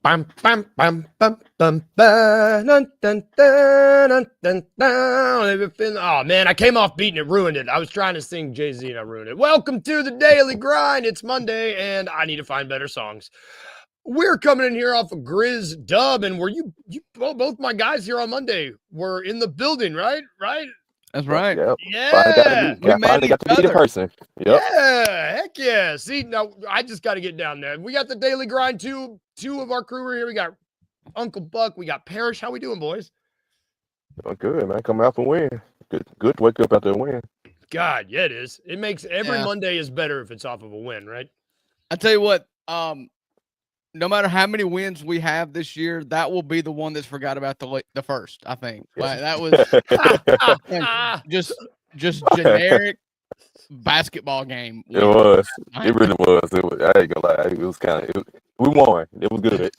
Bam, bam, bam, bam, bam, ba, dun, dun, dun, dun, dun, dun. Oh man, I came off beat and it ruined it. I was trying to sing Jay-Z and I ruined it. Welcome to the Daily Grind. It's Monday and I need to find better songs. We're coming in here off of Grizz Dub, and were you both my guys here on Monday were in the building, right? That's right. Yep. Yeah. Finally got to meet in person. Yep. Yeah, heck yeah. See, now I just got to get down there. We got the Daily Grind, two of our crew are here. We got Uncle Buck, we got Parrish. How we doing, boys? Doing good, man. Coming out for win. Good to wake up after a win. God, yeah, it is. It makes every Monday is better if it's off of a win, right? I tell you what, no matter how many wins we have this year, that will be the one that's forgot about the first, I think. Like, that was just generic basketball game. It was. It really was. I ain't gonna lie. It was we won. It was good.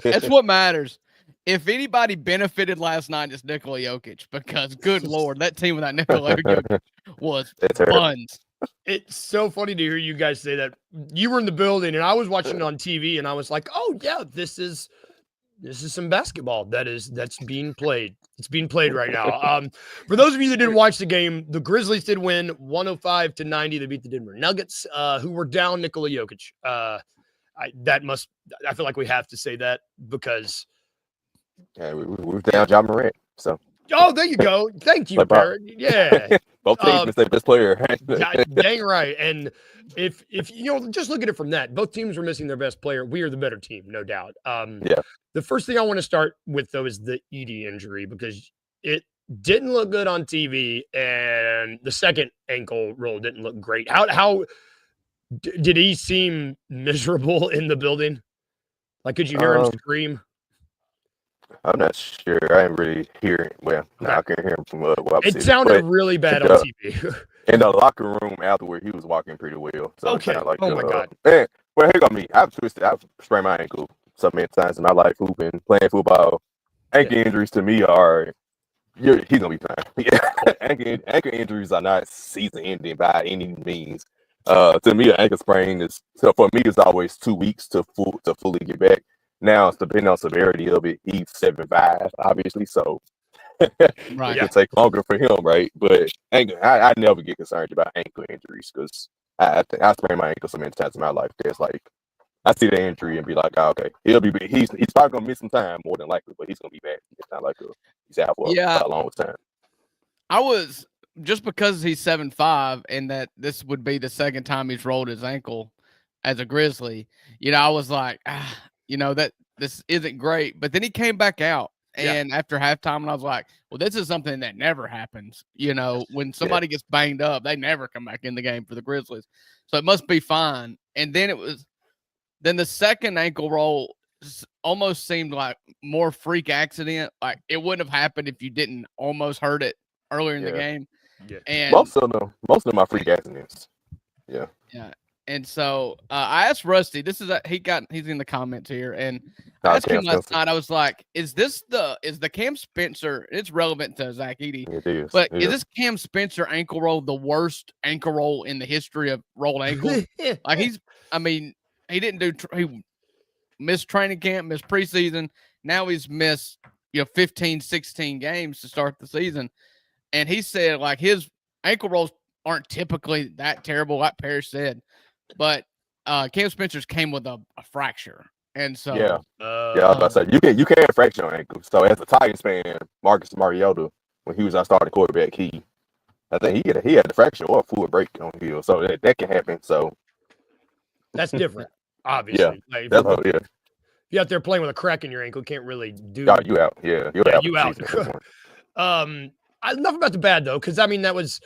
That's what matters. If anybody benefited last night, it's Nikola Jokic, because good Lord, that team without Nikola Jokic was buns. It's so funny to hear you guys say that. You were in the building and I was watching it on TV and I was like, oh yeah, this is some basketball that's being played. It's being played right now. For those of you that didn't watch the game, the Grizzlies did win 105-90. They beat the Denver Nuggets, who were down Nikola Jokic. I feel like we have to say that because we're down Ja Morant. So. Oh, there you go. Thank you, Barrett. Yeah. Both teams missed their best player. Dang right. And if just look at it from that, both teams were missing their best player. We are the better team, no doubt. The first thing I want to start with, though, is the Edey injury, because it didn't look good on TV, and the second ankle roll didn't look great. How did he seem miserable in the building? Like, could you hear him scream? I'm not sure. I didn't really hear it. Well, I can hear him from it sounded really bad on TV. In the locker room afterward, he was walking pretty well. So okay. Like, oh my God. Man, well, here go me. I've sprained my ankle so many times in my life, hooping, playing football. Ankle injuries to me are, he's gonna be fine. Yeah. ankle injuries are not season ending by any means. To me, an ankle sprain for me it's always 2 weeks to fully get back. Now, it's depending on severity of it. He's 7'5", obviously, so right. It can take longer for him, right? But I never get concerned about ankle injuries because I sprained my ankle so many times in my life. There's like I see the injury and be like, oh, okay, he's probably gonna miss some time more than likely, but he's gonna be back. It's not like he's out for a long time. I was just because he's 7'5" and that this would be the second time he's rolled his ankle as a Grizzly. I was like, that this isn't great. But then he came back out, and after halftime, and I was like, well, this is something that never happens. When somebody gets banged up, they never come back in the game for the Grizzlies. So it must be fine. And then then the second ankle roll almost seemed like more freak accident. Like it wouldn't have happened if you didn't almost hurt it earlier in the game. Yeah. And most of them are freak accidents. Yeah. Yeah. And so I asked Rusty, he's in the comments here, and I asked him last night, I was like, is the Cam Spencer, it's relevant to Zach Edey, it is, but is this Cam Spencer ankle roll the worst ankle roll in the history of rolled ankles? Like he missed training camp, missed preseason. Now he's missed, 15, 16 games to start the season. And he said like his ankle rolls aren't typically that terrible, like Parrish said. But Cam Spencer's came with a fracture, and so I was about to say you can't fracture your ankle. So as a Titans fan, Marcus Mariota, when he was our starting quarterback, I think he had the fracture or a fluid break on the field, so that can happen. So that's different, obviously. If you're out there playing with a crack in your ankle, can't really do. Oh, you out? Yeah, you out. Enough about the bad though, because that was.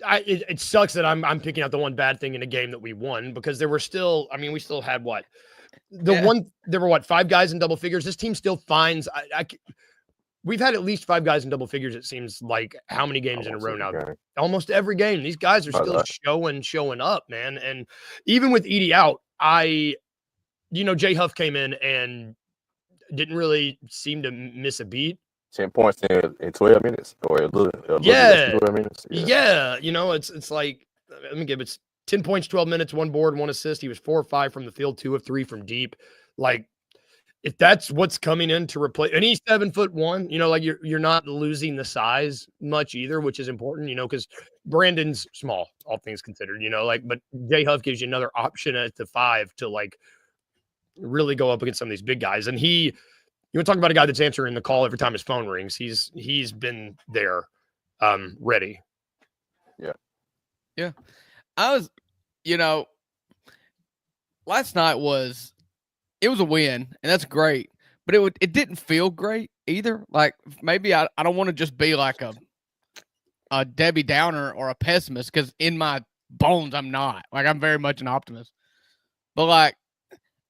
It sucks that I'm picking out the one bad thing in a game that we won, because there were still, we still had there were 5 guys in double figures. This team still finds, we've had at least 5 guys in double figures. It seems like how many games in a row now? Almost every game. These guys are still showing up, man. And even with Edey out, Jay Huff came in and didn't really seem to miss a beat. 10 points in 12 minutes or a little less than 12 minutes. Yeah. It's like, let me give it 10 points, 12 minutes, 1 board, 1 assist. He was 4 or 5 from the field, 2 of 3 from deep. Like, if that's what's coming in to replace, and he's 7'1", like you're not losing the size much either, which is important, because Brandon's small, all things considered, but J Huff gives you another option at the 5 to like really go up against some of these big guys. And you want to talk about a guy that's answering the call every time his phone rings. He's been there, ready. Yeah. I was, last night it was a win, and that's great, but it didn't feel great either. Like maybe I don't want to just be like a Debbie Downer or a pessimist, because in my bones I'm not. Like I'm very much an optimist. But like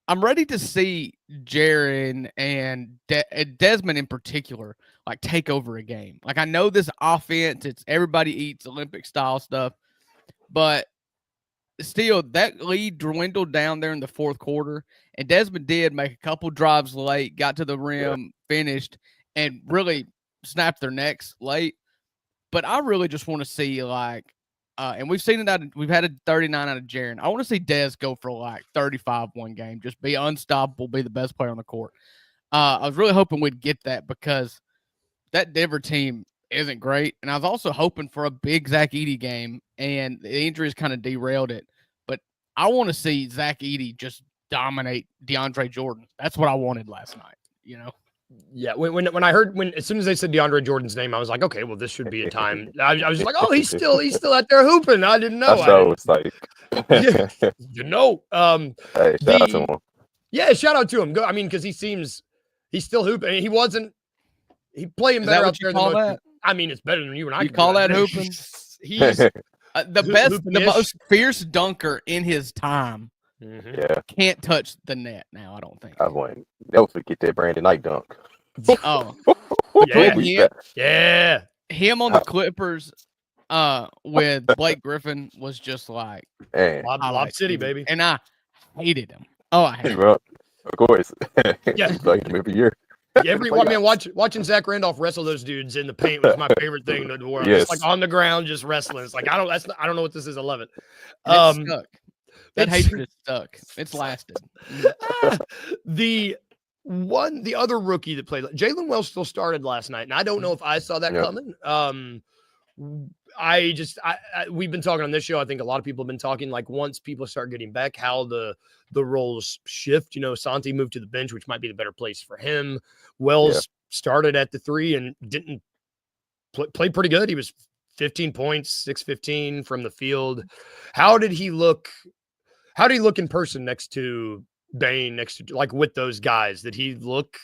I'm ready to see Jaren and Desmond in particular like take over a game. Like I know this offense, it's everybody eats Olympic style stuff, but still, that lead dwindled down there in the fourth quarter, and Desmond did make a couple drives late, got to the rim, finished, and really snapped their necks late. But I really just want to see and we've seen it we've had a 39 out of Jaren. I want to see Dez go for like 35 one game, just be unstoppable, be the best player on the court. I was really hoping we'd get that, because that Denver team isn't great. And I was also hoping for a big Zach Edey game, and the injuries kind of derailed it. But I want to see Zach Edey just dominate DeAndre Jordan. That's what I wanted last night, Yeah, when I heard as soon as they said DeAndre Jordan's name, I was like, okay, well, this should be a time. I was just like, oh, he's still out there hooping. I didn't know. So it's like, hey, shout out to him. Yeah, shout out to him. I mean, because he's still hooping. He playing better out there than most. I mean, it's better than you and I. You call that hooping? He's the most fierce dunker in his time. Mm-hmm. Yeah, can't touch the net now. I don't think. I wouldn't. They'll forget that Brandon Knight dunk. Oh, yeah. Him on the Clippers, with Blake Griffin was just like Lob City, baby, and I hated him. Oh, I hated him. Well, of course. Yeah, like him every year. Watching Zach Randolph wrestle those dudes in the paint was my favorite thing in the world. Yes. Just like on the ground, just wrestling. It's like I don't know what this is. I love it. It's stuck. That hatred is stuck. It's lasted. The other rookie that played, Jalen Wells, still started last night, and I don't know if I saw that coming. We've been talking on this show. I think a lot of people have been talking, like, once people start getting back, how the roles shift. Santi moved to the bench, which might be the better place for him. Wells started at the 3 and didn't play pretty good. He was 15 points, 6-15 from the field. How did he look in person next to Bane, like with those guys? Did he look?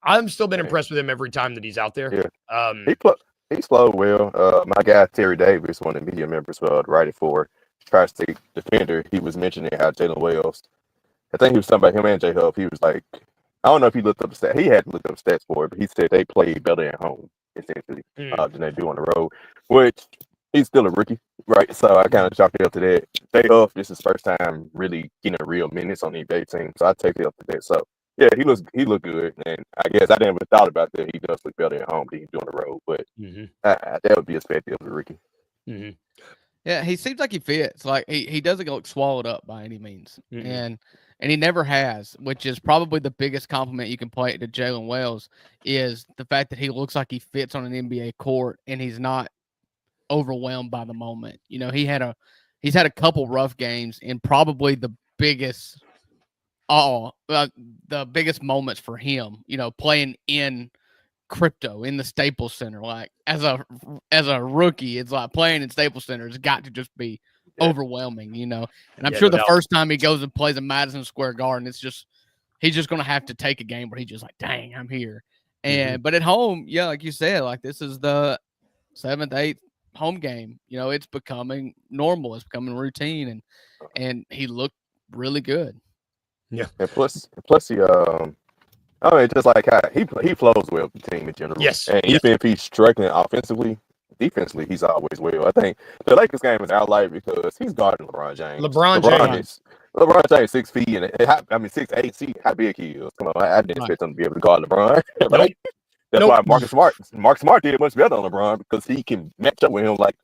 I've still been impressed with him every time that he's out there. Yeah. He flowed well. My guy Terry Davis, one of the media members, writing for Tri-State Defender, he was mentioning how Jalen Wells, I think he was talking about him and J Huff. He was like, I don't know if he looked up the stats. He had to look up stats for it, but he said they played better at home, essentially, than they do on the road, which he's still a rookie, right? So I kind of chalked it up to that. J Huff, this is his first time really getting a real minutes on the NBA team, so I take it up to that. So yeah, he looked good, and I guess I didn't even thought about that. He does look better at home than he do on the road, but that would be expected of a rookie. Mm-hmm. Yeah, he seems like he fits. Like he doesn't look swallowed up by any means, and he never has, which is probably the biggest compliment you can pay to Jalen Wells, is the fact that he looks like he fits on an NBA court and he's not overwhelmed by the moment. He's had a couple rough games, and probably the biggest moments for him, playing in crypto in the Staples Center. Like as a rookie, it's like playing in Staples Center has got to just be overwhelming, and I'm sure the first time he goes and plays in Madison Square Garden, he's just going to have to take a game where he's just like, dang, I'm here. And but at home, like you said, like this is the 7th, 8th home game. It's becoming normal, it's becoming routine, and he looked really good. Yeah, and plus he just like how he flows well with the team in general. Yes, and even if he's struggling offensively, defensively he's always well. I think the Lakers game is outlight because he's guarding LeBron James. LeBron James 6 feet and 6'8". See how big he is. Come on, I didn't expect him to be able to guard LeBron. Right? That's why Mark Smart did much better on LeBron, because he can match up with him like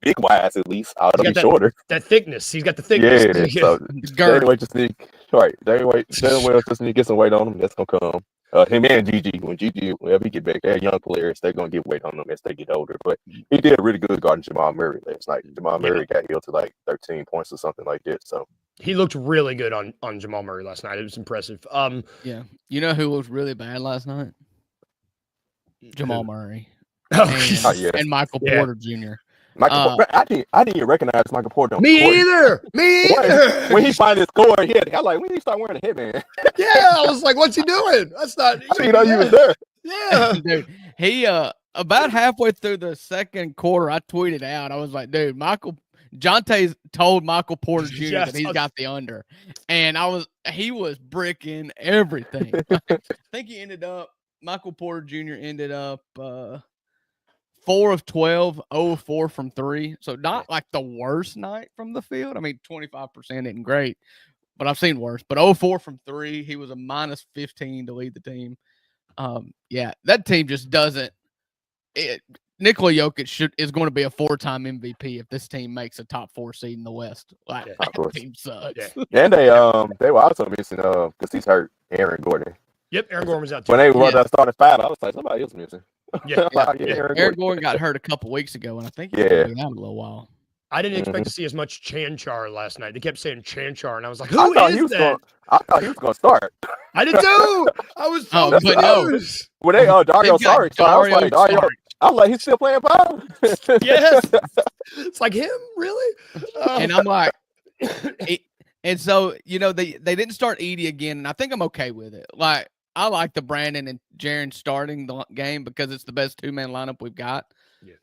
big wise at least. I'll be shorter. That thickness. He's got the thickness. Yeah. So anyway, just think Right. Jalen Williams just need to get some weight on him. That's gonna come. Him and Gigi. Whenever he get back, they're young players. They're gonna get weight on them as they get older. But he did a really good guarding Jamal Murray last night. Jamal Murray got held to like 13 points or something like that. So he looked really good on Jamal Murray last night. It was impressive. Yeah. You know who was really bad last night? Jamal Murray. And Michael Porter Jr. Michael, I didn't even recognize Michael Porter. Me either. When he finally scored, I was like, when did he start wearing a headband? Yeah, I was like, what's he doing? That's not. I didn't know you was there. Yeah, dude. He about halfway through the second quarter, I tweeted out. I was like, dude, Jonte told Michael Porter Jr. that he's got the under, and he was bricking everything. I think Michael Porter Jr. ended up 4 of 12, 0 of 4 from 3. So not like the worst night from the field. I mean, 25% isn't great, but I've seen worse. But 0 of 4 from 3. He was a minus 15 to lead the team. That team just doesn't. Nikola Jokic is going to be a 4-time MVP if this team makes a top 4 seed in the West. Like, that team sucks. Yeah. And they were also missing because he's hurt, Aaron Gordon. Yep, Aaron Gordon was out too. When they were starting 5, I was like, somebody else missing. Yeah. Aaron Gordon got hurt a couple weeks ago, and I think he's been out a little while. I didn't expect to see as much Chanchar last night. They kept saying Chanchar, and I was like, who is that? I thought he was going to start. I did too. I was so but no. Well, they Dario Saric. So I was like, Dario. I was like, he's still playing ball. Yes. It's like him, really? And I'm like, and so, they didn't start Edey again, and I think I'm okay with it. Like, I like the Brandon and Jaren starting the game because it's the best 2-man lineup we've got. Yeah.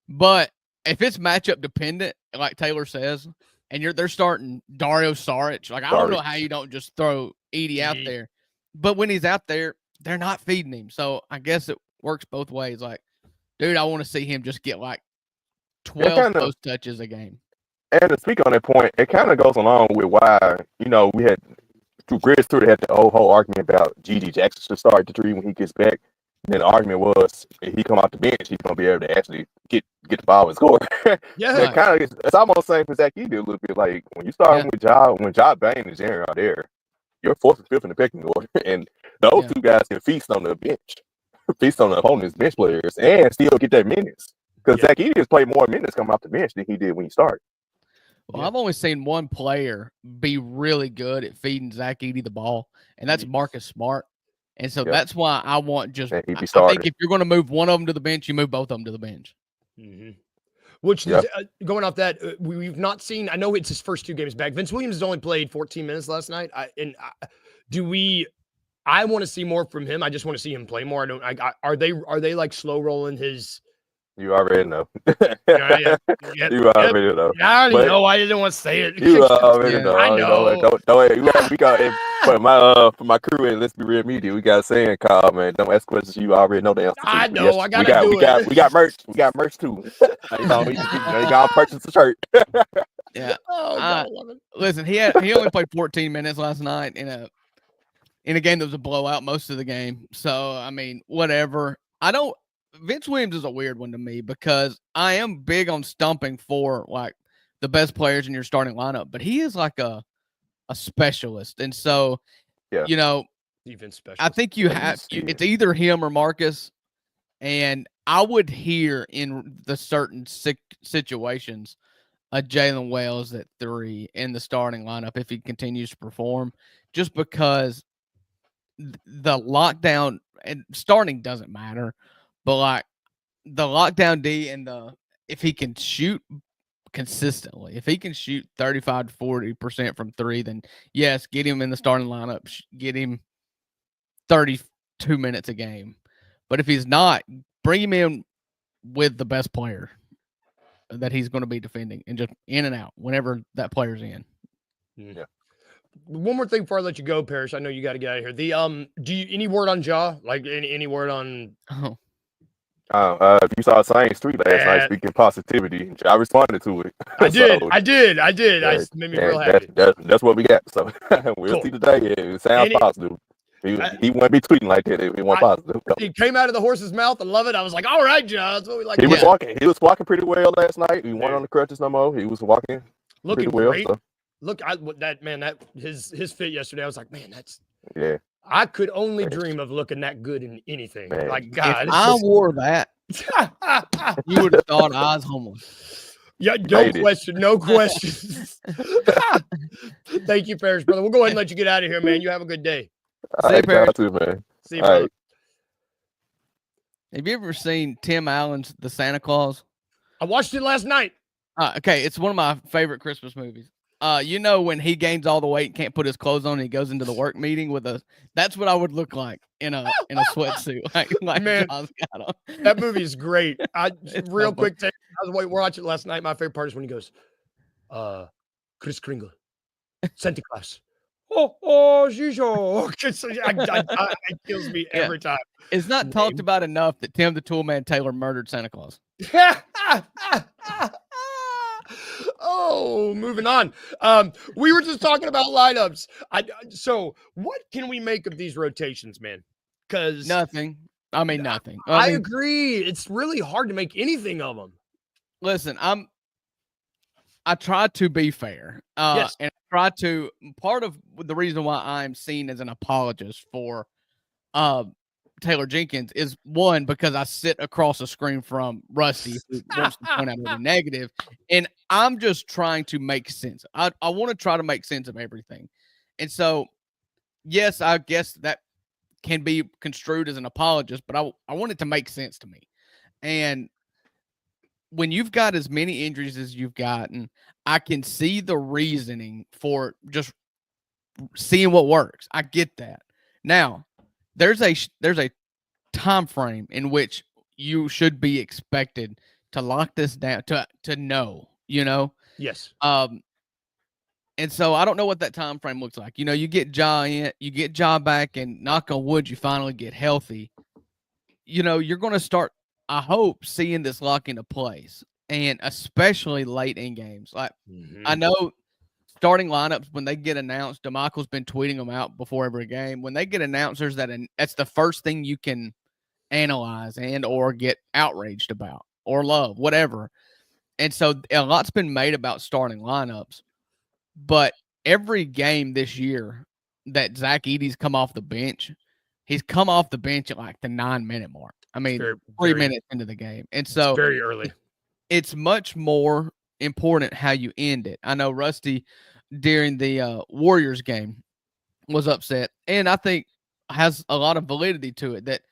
But if it's matchup dependent, like Taylor says, and they're starting Dario Saric, like I don't know how you don't just throw Edey out there. But when he's out there, they're not feeding him. So I guess it works both ways. Like, dude, I want to see him just get like 12 post touches a game. And to speak on that point, it kind of goes along with why, we had Grizz too, they had the whole argument about Gigi Jackson should start the 3 when he gets back. And then the argument was if he come off the bench, he's gonna be able to actually get the ball and score. Yeah, it's almost the same for Zach Edey a little bit. Like when you start with when Ja Bane and Jaren are there, you're 4th and 5th in the pecking order, and those 2 guys can feast on the bench, feast on the opponent's bench players, and still get their minutes. Because Zach Edey has played more minutes coming off the bench than he did when he started. Well, I've only seen one player be really good at feeding Zach Edey the ball, and that's Marcus Smart. And so that's why I want I think if you're going to move one of them to the bench, you move both of them to the bench. Mm-hmm. Which, going off that, we've not seen – I know it's his first 2 games back. Vince Williams has only played 14 minutes last night. I want to see more from him. I just want to see him play more. Are they like slow rolling his – You already know. You already know. I don't know. I didn't want to say it. You already know. I know. We got for my crew, and let's be real media. We got a saying called, man. Don't ask questions you already know the answer to. I know. Yes, I gotta do it. We got merch. We got merch too. You got to purchase the shirt. Yeah. Oh, God, I love it. Listen, he only played 14 minutes last night in a game that was a blowout most of the game. So I mean, whatever. Vince Williams is a weird one to me because I am big on stumping for like the best players in your starting lineup, but he is like a specialist. And so, defense specialist. I think it's either him or Marcus. And I would hear in the certain situations a Jalen Wells at 3 in the starting lineup if he continues to perform, just because the lockdown and starting doesn't matter. But like the lockdown D and if he can shoot consistently, if he can shoot 35 to 40% from 3, then yes, get him in the starting lineup, get him 32 minutes a game. But if he's not, bring him in with the best player that he's going to be defending and just in and out whenever that player's in. Yeah. One more thing before I let you go, Parrish. I know you got to get out of here. Any word on Ja? Like any word on? If you saw Science tweet last night speaking positivity, I responded to it. I did. Yeah, it made me real happy. That's what we got. So we'll see today. It sounds positive. He wouldn't be tweeting like that. It wasn't positive. He came out of the horse's mouth. I love it. I was like, all right, John. That's what we like. He was walking. He was walking pretty well last night. He wasn't on the crutches no more. He was walking looking pretty well. great. So. look, that his fit yesterday. I was like, man, Yeah, I could only man. dream of looking that good in anything. Man. Like If God, I wore that, you would have thought I was homeless. yeah, no Made it. question, no questions. Thank you, Ferris, brother. We'll go ahead and let you get out of here, man. You have a good day. All See you, right, y'all Paris. too, man. See you, All brother. right. Have you ever seen Tim Allen's The Santa Claus? I watched it last night. Okay, it's one of my favorite Christmas movies. You know when he gains all the weight and can't put his clothes on and he goes into the work meeting with that's what I would look like in a sweatsuit. like Man, John's got on. That movie is great. It's Real so quick take. I was watching it last night. My favorite part is when he goes, Chris Kringle, Santa Claus. Oh, Gijo. It kills me Yeah. every time. It's not talked about enough that Tim the Toolman Taylor murdered Santa Claus. Oh, moving on. We were just talking about lineups. So what can we make of these rotations, man? Because Nothing. I mean, nothing. I agree. It's really hard to make anything of them. Listen, I try to be fair. Yes. And I try to, part of the reason why I'm seen as an apologist for Taylor Jenkins is one, because I sit across the screen from Rusty, who wants to point out every negative, and I'm just trying to make sense. I want to try to make sense of everything. And so, yes, I guess that can be construed as an apologist, but I want it to make sense to me. And when you've got as many injuries as you've gotten, I can see the reasoning for just seeing what works. I get that. Now, there's a time frame in which you should be expected to lock this down, to know, you know? Yes. And so I don't know what that time frame looks like. You know, you get Ja back, and knock on wood, you finally get healthy. You know, you're going to start, I hope, seeing this lock into place, and especially late in games. Like, I know starting lineups, when they get announced, DeMichael's been tweeting them out before every game. When they get announced, that's the first thing you can analyze and or get outraged about or love, whatever. And so a lot's been made about starting lineups, but every game this year that Zach Edey's come off the bench, he's come off the bench at like the 9-minute mark. I mean, 3 minutes into the game. And so very early. It's much more important how you end it. I know Rusty during the Warriors game was upset, and I think has a lot of validity to it that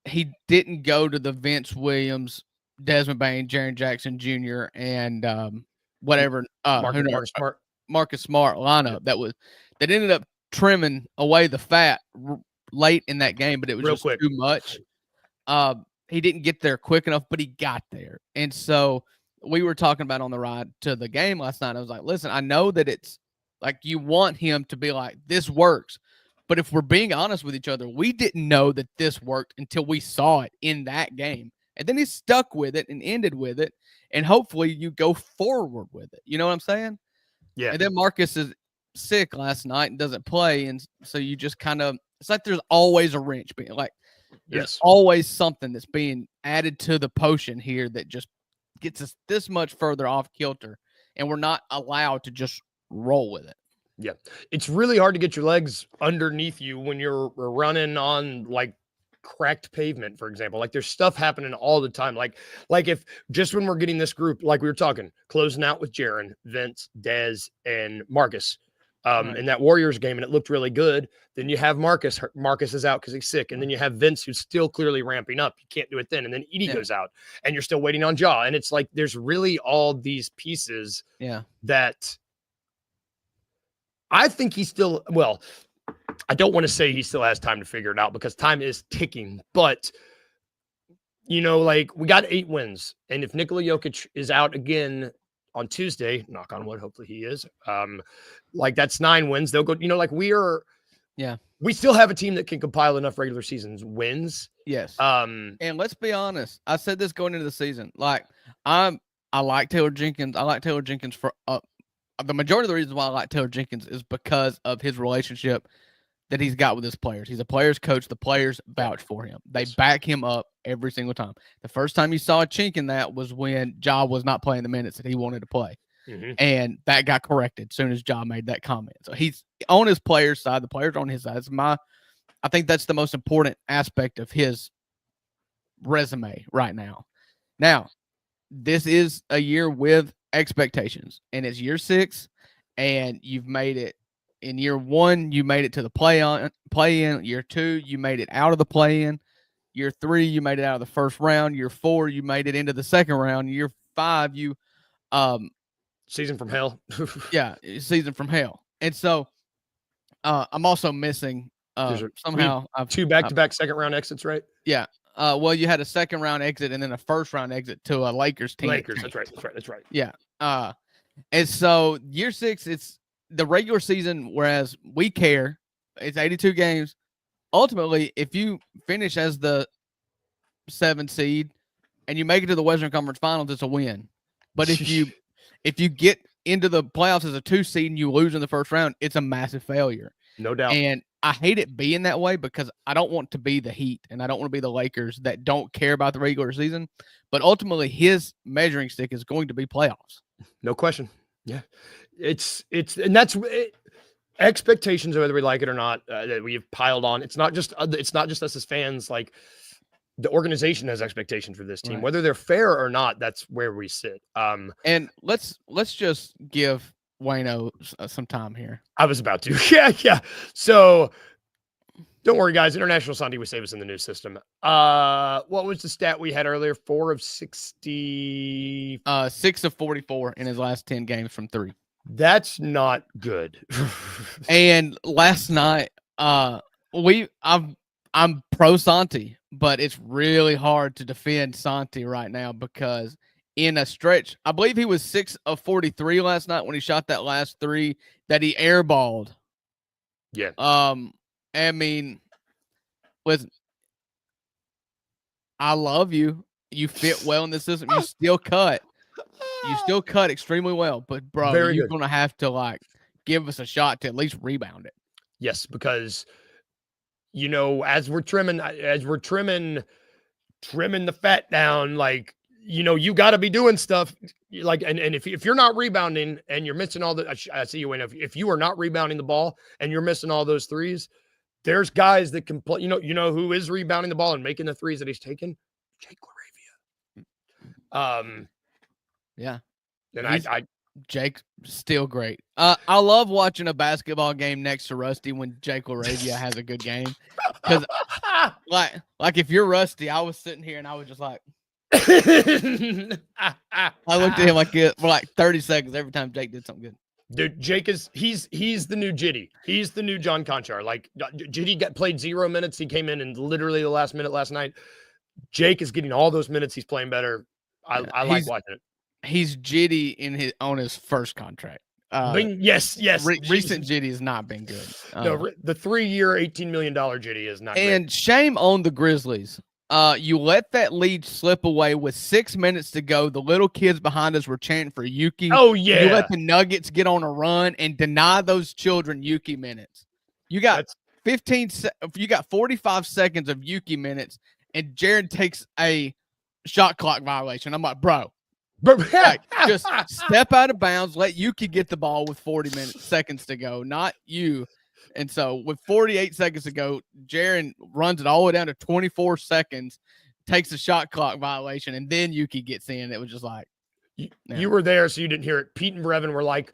he didn't go to the Vince Williams, Desmond Bain, Jaren Jackson Jr., and whatever Marcus Smart lineup that ended up trimming away the fat late in that game, but it was just too much. He didn't get there quick enough, but he got there. And so we were talking about on the ride to the game last night. I was like, listen, I know that it's like you want him to be like, this works. But if we're being honest with each other, we didn't know that this worked until we saw it in that game. And then he stuck with it and ended with it. And hopefully you go forward with it. You know what I'm saying? Yeah. And then Marcus is sick last night and doesn't play. And so you just kind of, it's like there's always a wrench being like, there's always something that's being added to the potion here that just gets us this much further off kilter. And we're not allowed to just roll with it. Yeah. It's really hard to get your legs underneath you when you're running on like cracked pavement, for example. Like there's stuff happening all the time. Like if just when we're getting this group, like we were talking, closing out with Jaren, Vince, Dez, and Marcus in that Warriors game, and it looked really good. Then you have Marcus. Marcus is out because he's sick. And then you have Vince, who's still clearly ramping up. You can't do it then. And then Edey goes out, and you're still waiting on Ja. And it's like there's really all these pieces that I think he's still, well, I don't want to say he still has time to figure it out because time is ticking. But, you know, like we got 8 wins. And if Nikola Jokic is out again on Tuesday, knock on wood, hopefully he is, like that's 9 wins. They'll go, you know, like we still have a team that can compile enough regular seasons wins. Yes. And let's be honest. I said this going into the season. Like I like Taylor Jenkins. I like Taylor Jenkins for the majority of the reasons why I like Taylor Jenkins is because of his relationship that he's got with his players. He's a player's coach. The players vouch for him. They back him up every single time. The first time you saw a chink in that was when Ja was not playing the minutes that he wanted to play. and that got corrected as soon as Ja made that comment. So he's on his player's side. The players on his side. I think that's the most important aspect of his resume right now. Now, this is a year with expectations, and it's year 6, and you've made it. In year 1, you made it to the play-in. Year 2, you made it out of the play-in. Year 3, you made it out of the first round. Year 4, you made it into the second round. Year 5, you season from hell. yeah, season from hell. And so I'm also missing somehow 2 back-to-back second-round exits, right? Yeah. Well, you had a second-round exit and then a first-round exit to a Lakers team. Lakers, that's right. Yeah. And so year 6, it's the regular season, whereas we care. It's 82 games. Ultimately, if you finish as the 7th seed and you make it to the Western Conference Finals, it's a win. But if you get into the playoffs as a 2 seed and you lose in the first round, it's a massive failure. No doubt. And I hate it being that way because I don't want to be the Heat and I don't want to be the Lakers that don't care about the regular season. But ultimately, his measuring stick is going to be playoffs. No question. Yeah. And that's expectations, whether we like it or not, that we've piled on. It's not just us as fans. Like, the organization has expectations for this team, right. Whether they're fair or not. That's where we sit. And let's just give Wayno some time here. I was about to. Yeah. So don't worry, guys. International Santi would save us in the new system. What was the stat we had earlier? 4 of 60. 6 of 44 in his last 10 games from 3. That's not good. And last night, I'm pro Santi, but it's really hard to defend Santi right now because in a stretch, I believe he was 6 of 43 last night when he shot that last 3 that he airballed. Yeah. I mean, listen, I love you. You fit well in the system. You still cut. Extremely well. But, bro, you're going to have to, give us a shot to at least rebound it. Yes, because, as we're trimming the fat down, you got to be doing stuff. And if you're not rebounding and you're missing all the – I see you, if you are not rebounding the ball and you're missing all those threes – there's guys that can play. You know who is rebounding the ball and making the threes that he's taken? Jake LaRavia. Yeah. And Jake's still great. I love watching a basketball game next to Rusty when Jake LaRavia has a good game. Because like if you're Rusty, I was sitting here and I was just like I looked at him for 30 seconds every time Jake did something good. Dude, Jake he's the new Jitty. He's the new John Conchar. Jitty played 0 minutes. He came in and literally the last minute last night. Jake is getting all those minutes. He's playing better. I like watching it. He's Jitty on his first contract. Yes. Recent Jitty has not been good. No, the 3-year, $18 million Jitty is not. And great. Shame on the Grizzlies. You let that lead slip away with 6 minutes to go. The little kids behind us were chanting for Yuki. Oh, yeah. You let the Nuggets get on a run and deny those children Yuki minutes. You got 45 seconds of Yuki minutes, and Jared takes a shot clock violation. I'm like, bro, just step out of bounds. Let Yuki get the ball with 40 seconds to go, not you. And so with 48 seconds to go, Jaren runs it all the way down to 24 seconds, takes a shot clock violation, and then Yuki gets in. It was just like, you were there, so you didn't hear it. Pete and Brevin were like,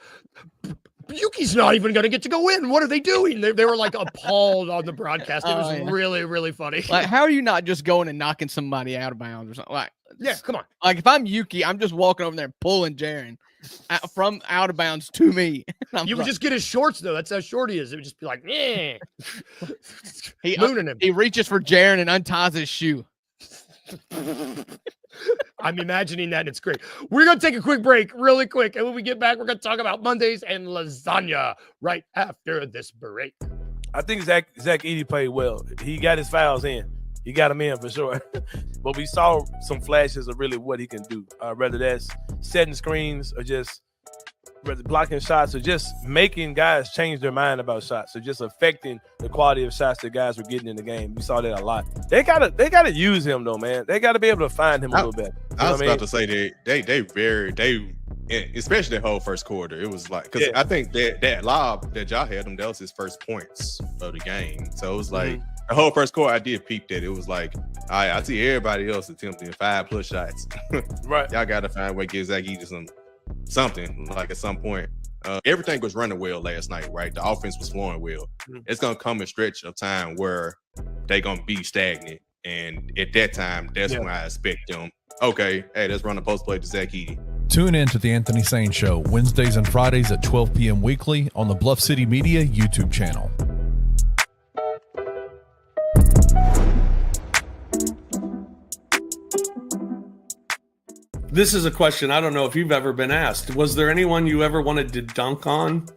Yuki's not even going to get to go in. What are they doing? They were appalled on the broadcast. It was really, really funny. How are you not just going and knocking somebody out of bounds or something? Yeah, come on. If I'm Yuki, I'm just walking over there and pulling Jaren from out of bounds to me. You would just get his shorts, though. That's how short he is. It would just be like, mooning him. He reaches for Jaren and unties his shoe. I'm imagining that, and it's great. We're going to take a quick break, really quick, and when we get back, we're going to talk about Mondays and lasagna right after this break. I think Zach Edey played well. He got his fouls in. He got them in for sure. But we saw some flashes of really what he can do, whether that's setting screens or just blocking shots or just making guys change their mind about shots or just affecting the quality of shots that guys were getting in the game. We saw that a lot. They gotta use him though, man. They gotta be able to find him a little bit. I was about to say they especially the whole first quarter. It was like, because I think that lob that y'all had him, that was his first points of the game. So it was like the whole first quarter, I did peep that. It was like, I see everybody else attempting 5+ shots. Right. Y'all got to find a way to give Zach Edey something, like at some point. Everything was running well last night, right? The offense was flowing well. It's going to come a stretch of time where they're going to be stagnant. And at that time, that's when I expect them, okay, hey, let's run a post play to Zach Edey. Tune in to the Anthony Sane Show Wednesdays and Fridays at 12 p.m. weekly on the Bluff City Media YouTube channel. This is a question I don't know if you've ever been asked. Was there anyone you ever wanted to dunk on?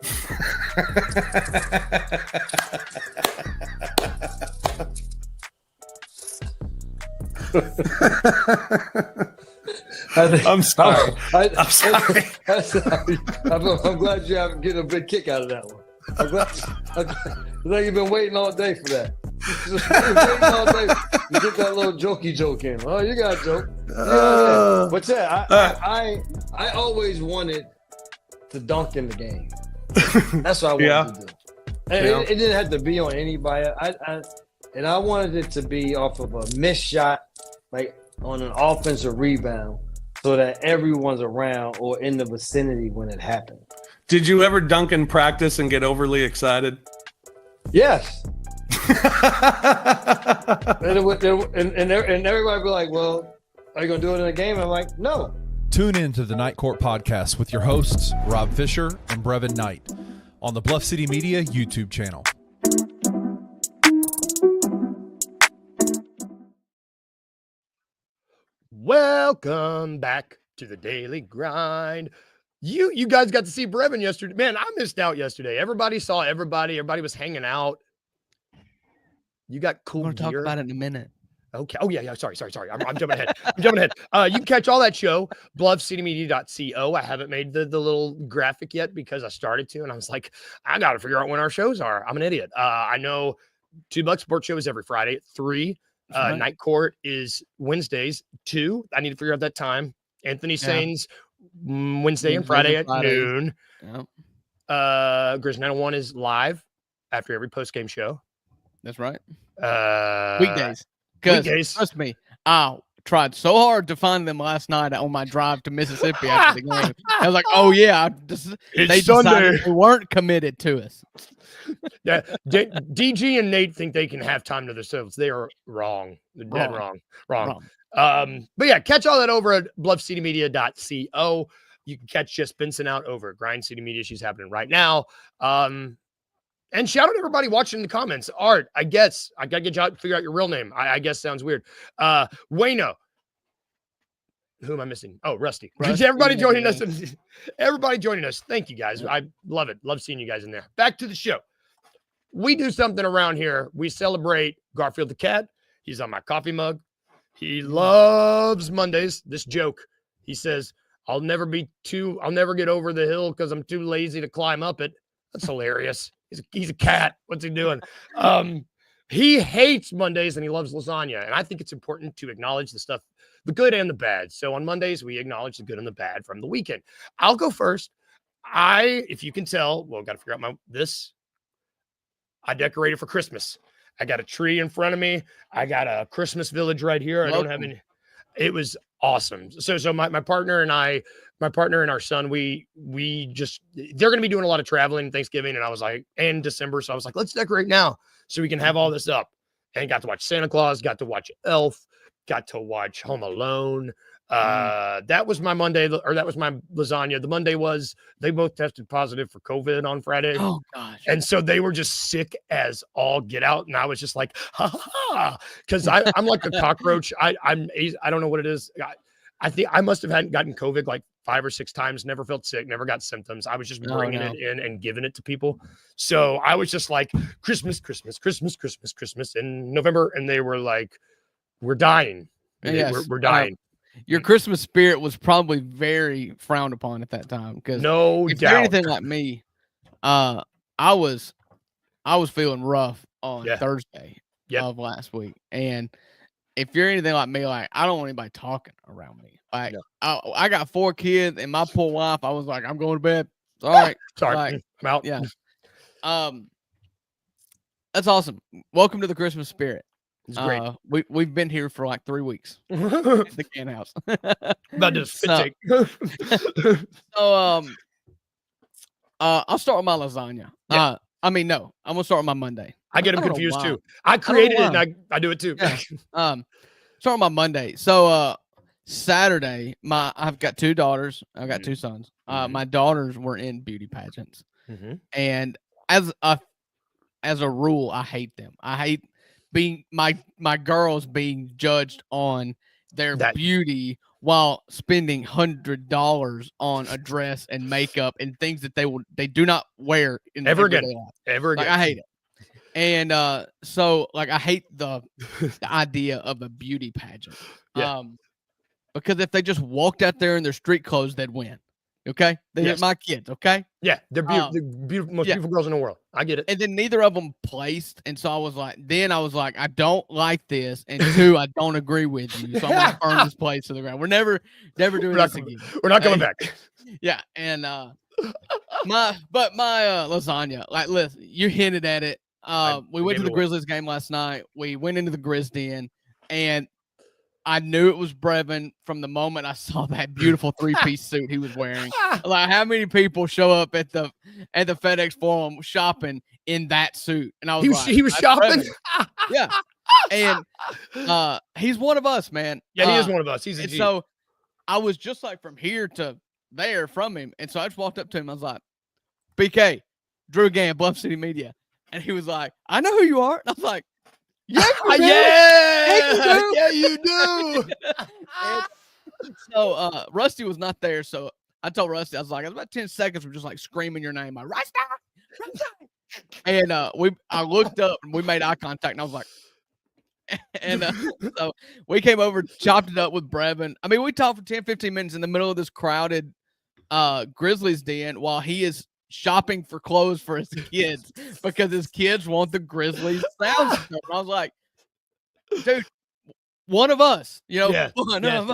I'm sorry. I'm sorry. I'm glad you're getting a big kick out of that one. I'm glad you've been waiting all day for that. Just waiting all day to get that little jokey joke in. Oh, you got a joke. But yeah, I always wanted to dunk in the game. That's what I wanted to do. And it didn't have to be on anybody. I wanted it to be off of a missed shot, like on an offensive rebound, so that everyone's around or in the vicinity when it happened. Did you ever dunk in practice and get overly excited? Yes. and everybody be like, well, are you going to do it in a game? I'm like, no. Tune in to the Night Court Podcast with your hosts, Rob Fisher and Brevin Knight, on the Bluff City Media YouTube channel. Welcome back to the Daily Grind. You guys got to see Brevin yesterday. Man, I missed out yesterday. Everybody saw everybody. Everybody was hanging out. You got cool We're going to talk gear. about it in a minute. Okay. Oh, yeah. Sorry. I'm jumping ahead. You can catch all that show, bluffcitymedia.co. I haven't made the little graphic yet because I started to, and I was like, I got to figure out when our shows are. I'm an idiot. I know $2 Sports Show is every Friday at 3. Right. Night Court is Wednesdays 2. I need to figure out that time. Anthony Sane's Wednesday and Friday at noon. Yep. Grizz 901 is live after every post-game show. That's right. Weekdays. Trust me, I tried so hard to find them last night on my drive to Mississippi after the game. I was like, oh, yeah. They decided they weren't committed to us. Yeah, DG and Nate think they can have time to themselves. They are wrong. They're dead wrong. But yeah, catch all that over at bluffcitymedia.co. You can catch Jess Benson out over at Grind City Media. She's happening right now. And shout out to everybody watching in the comments. Art, I guess I gotta get you out to figure out your real name. I guess sounds weird. Wayno. Who am I missing? Oh, Rusty. Everybody joining us. Everybody joining us. Thank you guys. I love it. Love seeing you guys in there. Back to the show. We do something around here. We celebrate Garfield the cat. He's on my coffee mug. He loves Mondays. This joke. He says, I'll never get over the hill because I'm too lazy to climb up it. That's hilarious. He's a cat. What's he doing? He hates Mondays and he loves lasagna. And I think it's important to acknowledge the good and the bad. So on Mondays, we acknowledge the good and the bad from the weekend. I'll go first. If you can tell, got to figure out I decorated for Christmas. I got a tree in front of me. I got a Christmas village right here. I don't have any. It was awesome. So my partner and our son, they're going to be doing a lot of traveling Thanksgiving. And I was like, and December. So I was like, let's decorate now so we can have all this up. And got to watch Santa Claus, got to watch Elf, got to watch Home Alone. That was my Monday, or that was my lasagna. The Monday was they both tested positive for COVID on Friday. Oh gosh. And so they were just sick as all get out. And I was just like, ha ha, because I'm like a cockroach. I don't know what it is. I think I must have gotten COVID like 5 or 6 times, never felt sick, never got symptoms. I was just bringing it in and giving it to people. So I was just like Christmas in November. And they were like, we're dying. Yes. We're dying. Your Christmas spirit was probably very frowned upon at that time. Because if you're anything like me, I was feeling rough on Thursday of last week. And if you're anything like me, like I don't want anybody talking around me. Like No. I got 4 kids and my poor wife. I was like, I'm going to bed. All right, Sorry, like, I'm out. yeah. That's awesome. Welcome to the Christmas spirit. It's great. We've been here for like 3 weeks. The can house. About to spit take. So I'll start with my lasagna. Yeah. I mean, no, I'm gonna start with my Monday. I get them don't know confused why. too. I created it why. and I do it too. Yeah. Start with my Monday. So Saturday, I've got 2 daughters. I've got 2 sons. My daughters were in beauty pageants, and as a rule, I hate them. I hate being my girls being judged on their beauty while spending $100 on a dress and makeup and things that they do not wear in ever again. Like, I hate it. And so like I hate the idea of a beauty pageant. Yeah. Because if they just walked out there in their street clothes, they'd win. Okay, they're my kids. Okay, yeah, they're beautiful, most beautiful girls in the world. I get it. And then neither of them placed, and so I was like, I don't like this, and 2, I don't agree with you, so I'm gonna burn this place to the ground. We're never doing this again. We're not coming back. Yeah, and my lasagna, like, listen, you hinted at it. We went to the Grizzlies game last night. We went into the Grizz Den, and I knew it was Brevin from the moment I saw that beautiful 3-piece suit he was wearing. Like, how many people show up at the FedEx Forum shopping in that suit? And I was he was shopping. Yeah, and he's one of us, man. Yeah, he is one of us. He's a G. So I was just like from here to there from him, and so I just walked up to him. I was like, "BK, Drew Gann, Bluff City Media," and he was like, "I know who you are." And I was like, "Yeah, you do." So Rusty was not there, so I told Rusty, I was like, it was about 10 seconds of just like screaming your name, like Rusty. And I looked up and we made eye contact, and I was like, and so we came over, chopped it up with Brevin. I mean, we talked for 10-15 minutes in the middle of this crowded Grizzlies den while he is shopping for clothes for his kids because his kids want the Grizzlies sound stuff. And I was like, dude, one of us, one of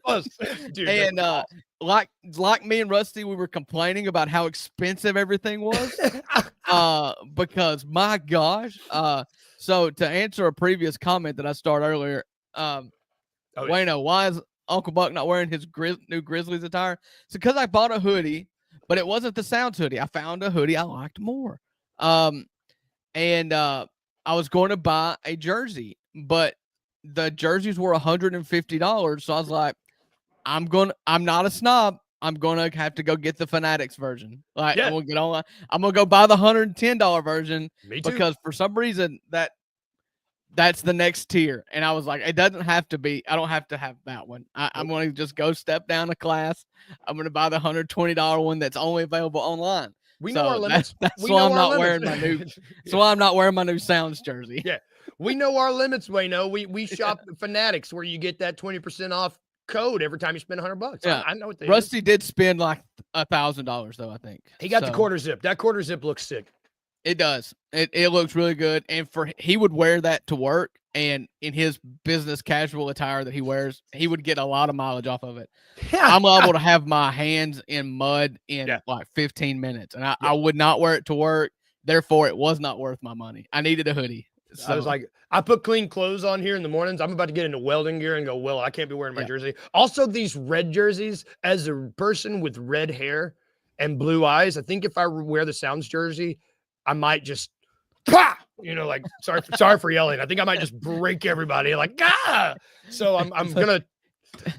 us. Dude, and like me and Rusty, we were complaining about how expensive everything was. Because my gosh. So to answer a previous comment that I started earlier, Wayno, why is Uncle Buck not wearing his new Grizzlies attire? It's because I bought a hoodie, but it wasn't the Sounds hoodie. I found a hoodie I liked more. And I was going to buy a jersey, but the jerseys were $150. So I was like, I'm not a snob. I'm going to have to go get the Fanatics version. Like, I'm going to get online. I'm going to go buy the $110 version. Me too. Because for some reason that's the next tier. And I was like, it doesn't have to be, I don't have to have that one. I'm going to just go step down a class. I'm going to buy the $120 one that's only available online. We know our limits. That's why I'm not wearing my new. That's why I'm not wearing my new Sounds jersey. Yeah, we know our limits, Wayno. We shop at Fanatics where you get that 20% off code every time you spend $100. Yeah, I know what they Rusty did spend like $1,000 though. I think he got the quarter zip. That quarter zip looks sick. It does. It looks really good, and he would wear that to work, and in his business casual attire that he wears, he would get a lot of mileage off of it. I'm able to have my hands in mud in like 15 minutes, and I would not wear it to work. Therefore, it was not worth my money. I needed a hoodie. So I was like, I put clean clothes on here in the mornings. I'm about to get into welding gear and go, well, I can't be wearing my jersey. Also, these red jerseys, as a person with red hair and blue eyes, I think if I wear the Sounds jersey, I might just, like, sorry for yelling. I think I might just break everybody. Like, So I'm gonna.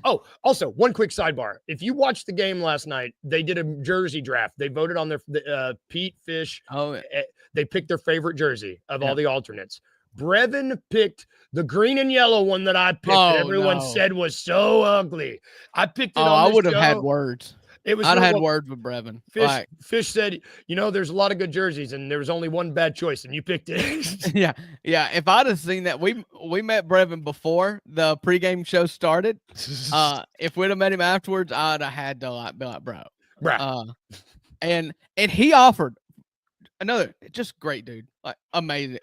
Oh, also one quick sidebar. If you watched the game last night, they did a jersey draft. They voted on their Pete Fish. They picked their favorite jersey of all the alternates. Brevin picked the green and yellow one that I picked. That everyone said was so ugly. I picked it. I would have had words. I'd have had words with Brevin. Fish said, there's a lot of good jerseys, and there was only one bad choice, and you picked it. Yeah. If I'd have seen that, we met Brevin before the pregame show started. If we'd have met him afterwards, I'd have had to be like, bro. Right. And he offered another just great dude, like amazing.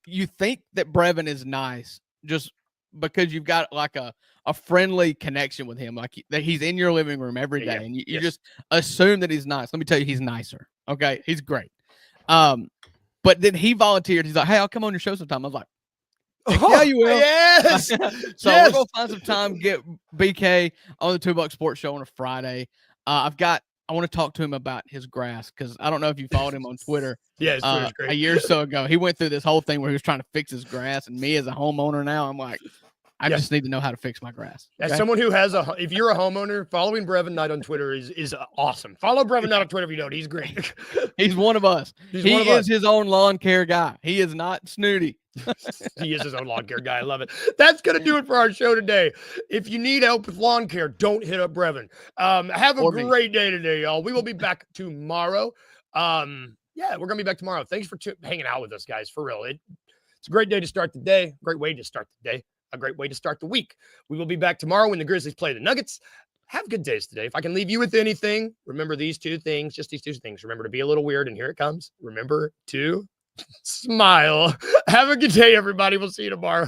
You think that Brevin is nice just because you've got like a friendly connection with him, like that he's in your living room every day, and you just assume that he's nice. Let me tell you, he's nicer. Okay, he's great. But then he volunteered. He's like, "Hey, I'll come on your show sometime." I was like, "Yeah, you will." Yes. So we're gonna find some time, get BK on the $2 Sports Show on a Friday. I want to talk to him about his grass, because I don't know if you followed him on Twitter. Yeah, his Twitter's great. A year or so ago, he went through this whole thing where he was trying to fix his grass, and me as a homeowner now, I'm like, I just need to know how to fix my grass. As someone who has if you're a homeowner, following Brevin Knight on Twitter is awesome. Follow Brevin Knight on Twitter if you don't. He's great. He's one of us. He is his own lawn care guy. He is not snooty. He is his own lawn care guy. I love it. That's going to do it for our show today. If you need help with lawn care, don't hit up Brevin. Have a great day today, y'all. We will be back tomorrow. We're going to be back tomorrow. Thanks for hanging out with us, guys. For real. It's a great day to start the day. Great way to start the day. A great way to start the week. We will be back tomorrow when the Grizzlies play the Nuggets. Have good days today. If I can leave you with anything, remember these two things, just these two things. Remember to be a little weird, and here it comes. Remember to smile. Have a good day, everybody. We'll see you tomorrow.